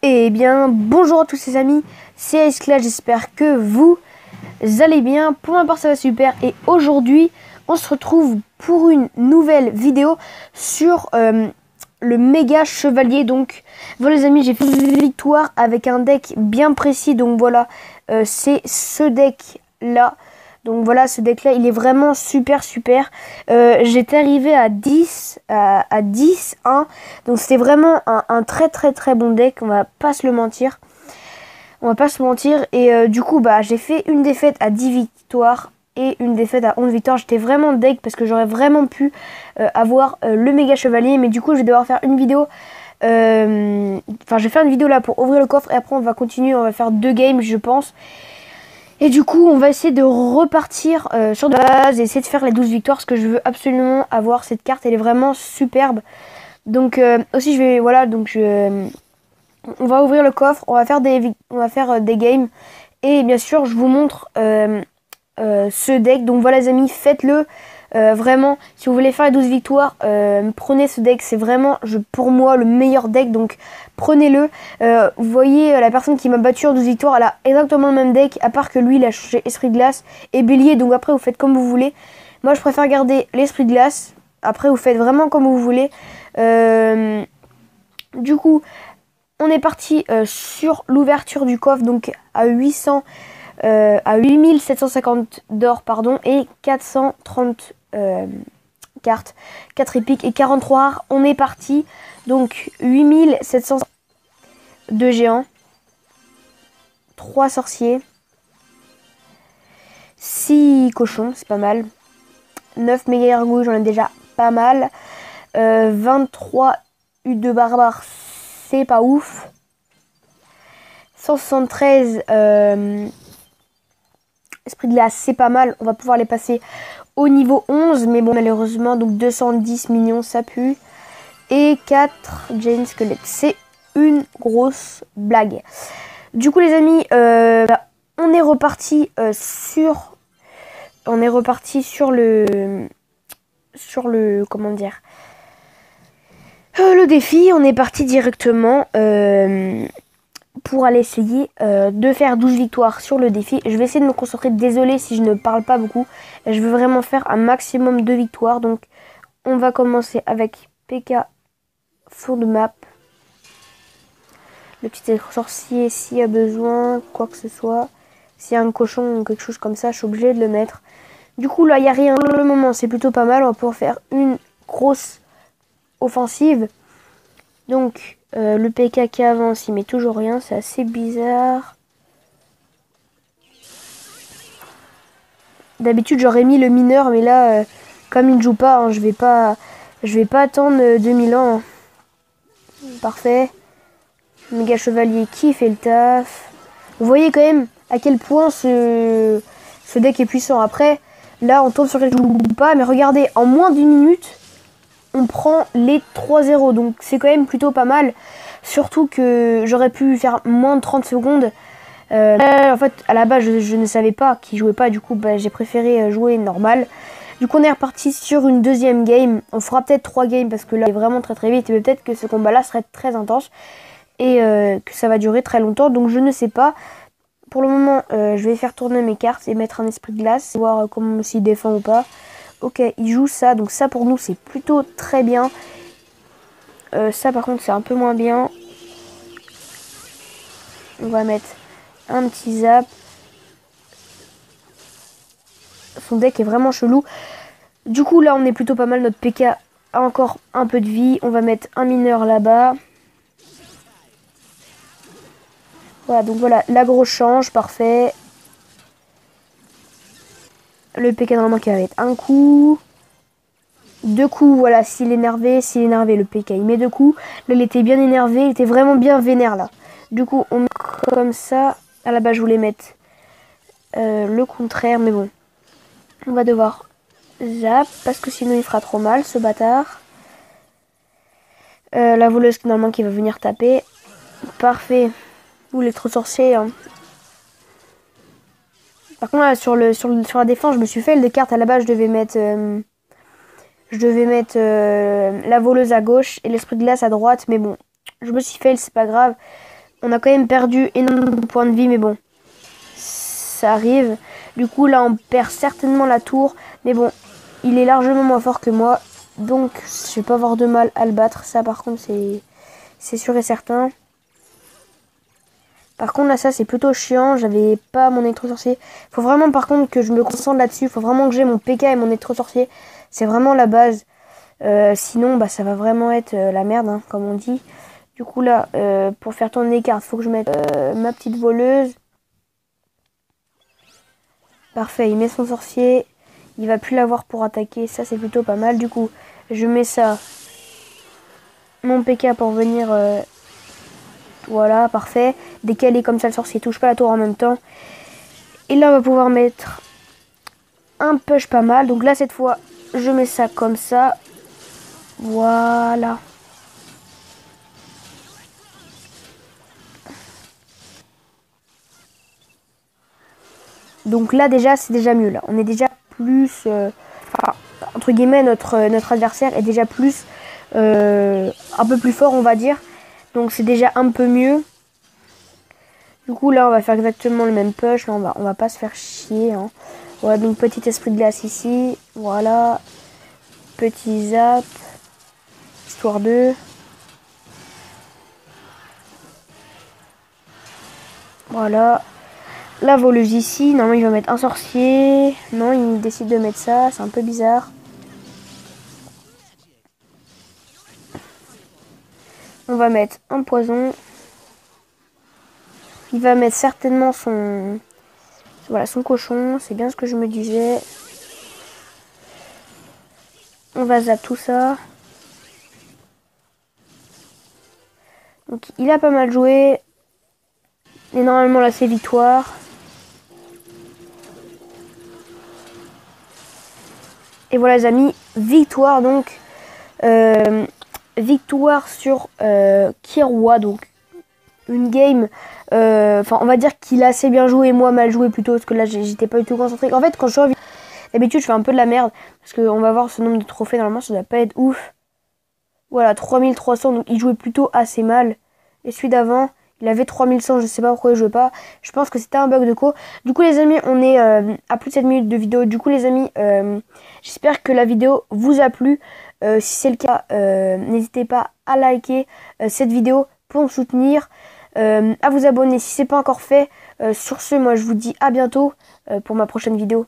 Eh bien, bonjour à tous les amis, c'est Ice, j'espère que vous allez bien. Pour ma part, ça va super. Et aujourd'hui, on se retrouve pour une nouvelle vidéo sur le méga chevalier. Donc, voilà les amis, j'ai fait une victoire avec un deck bien précis. Donc voilà, c'est ce deck-là. Donc voilà, ce deck-là, il est vraiment super. J'étais arrivé à 10, à 10, 1. Donc c'était vraiment un très bon deck, on va pas se le mentir. Et du coup, j'ai fait une défaite à 10 victoires et une défaite à 11 victoires. J'étais vraiment deck parce que j'aurais vraiment pu avoir le méga chevalier. Mais du coup, je vais devoir faire une vidéo. Enfin, je vais faire une vidéo là pour ouvrir le coffre et après on va continuer. On va faire 2 games, je pense. Et du coup, on va essayer de repartir sur de base et essayer de faire les 12 victoires parce que je veux absolument avoir cette carte. Elle est vraiment superbe. Donc, aussi, on va ouvrir le coffre, on va faire des games. Et bien sûr, je vous montre ce deck. Donc voilà les amis, faites-le. Vraiment, si vous voulez faire les 12 victoires, prenez ce deck. C'est vraiment, pour moi, le meilleur deck. Donc prenez-le. Vous voyez, la personne qui m'a battu en 12 victoires, elle a exactement le même deck. À part que lui, il a changé Esprit de Glace et Bélier. Donc après, vous faites comme vous voulez. Moi, je préfère garder l'Esprit de Glace. Après, vous faites vraiment comme vous voulez. Du coup, on est parti sur l'ouverture du coffre. Donc à 8750 d'or, pardon, et 430 cartes, 4 épiques et 43 rares. On est parti. Donc 8700 de géants, 3 sorciers, 6 cochons, c'est pas mal. 9 méga gargouilles, j'en ai déjà pas mal. 23 U de barbares, c'est pas ouf. 173 Esprit de glace, c'est pas mal. On va pouvoir les passer au niveau 11. Mais bon, malheureusement, donc 210 millions, ça pue. Et 4 Jane Squelette. C'est une grosse blague. Du coup, les amis, on est reparti sur... On est reparti sur le... Comment dire, le défi. On est parti directement... pour aller essayer de faire 12 victoires sur le défi. Je vais essayer de me concentrer. Désolé si je ne parle pas beaucoup. Je veux vraiment faire un maximum de victoires. Donc on va commencer avec PK fond de map. Le petit sorcier s'il y a besoin, quoi que ce soit. S'il y a un cochon ou quelque chose comme ça, je suis obligée de le mettre. Du coup là il n'y a rien pour le moment. C'est plutôt pas mal. On va pouvoir faire une grosse offensive. Donc le PK qui avance, il met toujours rien, c'est assez bizarre. D'habitude j'aurais mis le mineur, mais là, comme il ne joue pas, hein, je vais pas attendre 2000 ans. Hein. Parfait. Méga chevalier qui fait le taf. Vous voyez quand même à quel point ce deck est puissant. Après, là on tombe sur quelque chose qui ne joue pas, mais regardez, en moins d'une minute, on prend les 3-0, donc c'est quand même plutôt pas mal. Surtout que j'aurais pu faire moins de 30 secondes. En fait, à la base, je ne savais pas qu'il jouait pas. Du coup, j'ai préféré jouer normal. Du coup, on est reparti sur une deuxième game. On fera peut-être 3 games parce que là, c'est vraiment très vite. Et peut-être que ce combat-là serait très intense. Et que ça va durer très longtemps. Donc, je ne sais pas. Pour le moment, je vais faire tourner mes cartes et mettre un esprit de glace. Voir comment s'il défend ou pas. Ok, il joue ça. Donc ça, pour nous, c'est plutôt très bien. Ça, par contre, c'est un peu moins bien. On va mettre un petit zap. Son deck est vraiment chelou. Du coup, là, on est plutôt pas mal. Notre PK a encore un peu de vie. On va mettre un mineur là-bas. Voilà, donc voilà, l'aggro change. Parfait. Le PK, normalement, qui va mettre un coup. 2 coups, voilà, s'il est énervé, le PK, il met 2 coups. Là, il était bien énervé, il était vraiment bien vénère, là. Du coup, on met comme ça. À la base, je voulais mettre le contraire, mais bon. On va devoir zap, parce que sinon, il fera trop mal, ce bâtard. La voleuse, normalement, qui va venir taper. Parfait. Ouh, les trop sorciers, hein. Par contre, là, sur la défense, je me suis fait le de cartes. À la base, je devais mettre... la voleuse à gauche et l'esprit de glace à droite. Mais bon, je me suis fait, c'est pas grave. On a quand même perdu énormément de points de vie, mais bon, ça arrive. Du coup, là, on perd certainement la tour. Mais bon, il est largement moins fort que moi. Donc, je vais pas avoir de mal à le battre. Ça, par contre, c'est sûr et certain. Par contre, là, ça, c'est plutôt chiant. J'avais pas mon électro-sorcier. Faut vraiment, par contre, que je me concentre là-dessus. Faut vraiment que j'ai mon PK et mon électro-sorcier. C'est vraiment la base. Sinon, bah, ça va vraiment être la merde, hein, comme on dit. Du coup, là, pour faire tourner les cartes, faut que je mette ma petite voleuse. Parfait, il met son sorcier. Il va plus l'avoir pour attaquer. Ça, c'est plutôt pas mal. Du coup, je mets ça. Mon PK pour venir... voilà, parfait. Décalé comme ça, le sorcier touche pas la tour en même temps. Et là, on va pouvoir mettre un push pas mal. Donc là, cette fois, je mets ça comme ça. Voilà. Donc là, déjà, c'est déjà mieux. Là, on est déjà plus... enfin, entre guillemets, notre adversaire est déjà plus... un peu plus fort, on va dire. Donc c'est déjà un peu mieux. Du coup, là, on va faire exactement le même push. Là, on va pas se faire chier. Hein. Voilà, donc petit esprit de glace ici. Voilà. Petit zap. Histoire 2. Voilà. La voleuse ici. Normalement, il va mettre un sorcier. Non, il décide de mettre ça. C'est un peu bizarre. On va mettre un poison. Il va mettre certainement son... Voilà, son cochon. C'est bien ce que je me disais. On va zap tout ça. Donc, il a pas mal joué. Et normalement, là, c'est victoire. Et voilà, les amis. Victoire, donc. Victoire sur Kirwa. Donc, une game... Enfin, on va dire qu'il a assez bien joué et moi mal joué plutôt. Parce que là, j'étais pas du tout concentré. En fait, quand je suis en vidéo, d'habitude, je fais un peu de la merde. Parce qu'on va voir ce nombre de trophées. Normalement, ça doit pas être ouf. Voilà, 3300. Donc, il jouait plutôt assez mal. Et celui d'avant, il avait 3100. Je sais pas pourquoi il jouait pas. Je pense que c'était un bug de co. Du coup, les amis, on est à plus de 7 minutes de vidéo. Du coup, les amis, j'espère que la vidéo vous a plu. Si c'est le cas, n'hésitez pas à liker cette vidéo pour me soutenir. À vous abonner si c'est pas encore fait. Sur ce, moi, je vous dis à bientôt pour ma prochaine vidéo.